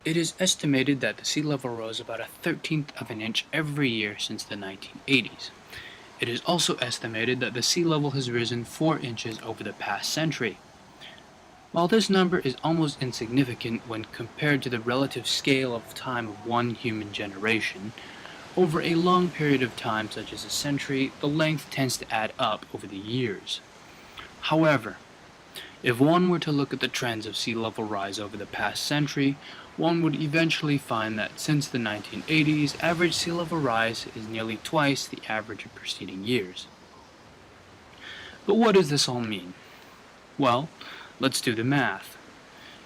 It is estimated that the sea level rose about a 13th of an inch every year since the 1980s. It is also estimated that the sea level has risen 4 inches over the past century. While this number is almost insignificant when compared to the relative scale of time of one human generation, over a long period of time such as a century, the length tends to add up over the years. However, if one were to look at the trends of sea level rise over the past century, one would eventually find that since the 1980s, average sea level rise is nearly twice the average of preceding years. But what does this all mean? Well, let's do the math.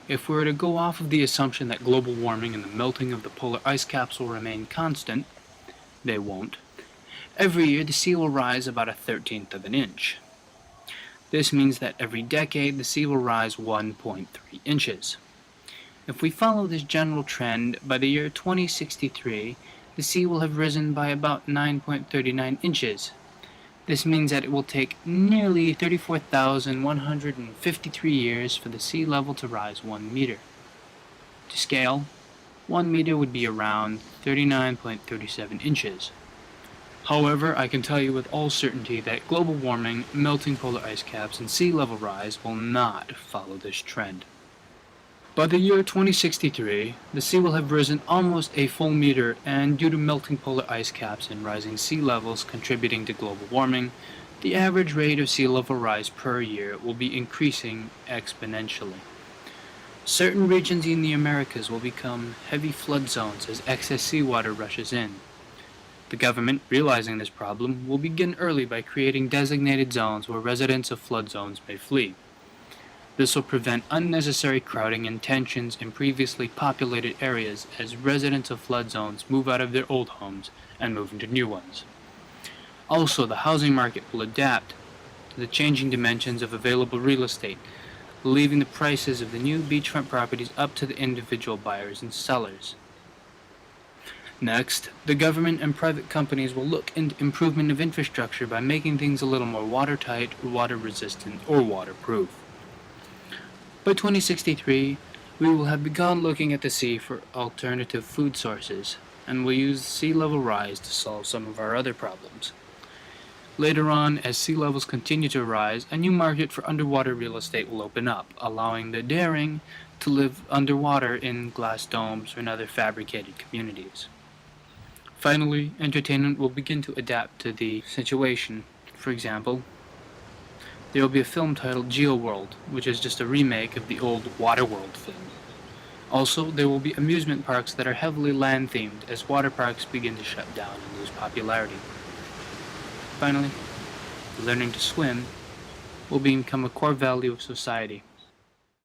If we were to go off of the assumption that global warming and the melting of the polar ice caps will remain constant, they won't. Every year the sea will rise about a 13th of an inch. This means that every decade the sea will rise 1.3 inches. If we follow this general trend, by the year 2063, the sea will have risen by about 9.39 inches. This means that it will take nearly 34,153 years for the sea level to rise 1 meter. To scale, 1 meter would be around 39.37 inches. However, I can tell you with all certainty that global warming, melting polar ice caps, and sea level rise will not follow this trend. By the year 2063, the sea will have risen almost a full meter, and due to melting polar ice caps and rising sea levels contributing to global warming, the average rate of sea level rise per year will be increasing exponentially. Certain regions in the Americas will become heavy flood zones as excess seawater rushes in. The government, realizing this problem, will begin early by creating designated zones where residents of flood zones may flee. This will prevent unnecessary crowding and tensions in previously populated areas as residents of flood zones move out of their old homes and move into new ones. Also, the housing market will adapt to the changing dimensions of available real estate, leaving the prices of the new beachfront properties up to the individual buyers and sellers. Next, the government and private companies will look into improvement of infrastructure by making things a little more watertight, water-resistant, or waterproof. By 2063, we will have begun looking at the sea for alternative food sources, and will use sea level rise to solve some of our other problems. Later on, as sea levels continue to rise, a new market for underwater real estate will open up, allowing the daring to live underwater in glass domes or in other fabricated communities. Finally, entertainment will begin to adapt to the situation. For example, there will be a film titled GeoWorld, which is just a remake of the old Waterworld film. Also, there will be amusement parks that are heavily land-themed as water parks begin to shut down and lose popularity. Finally, learning to swim will become a core value of society.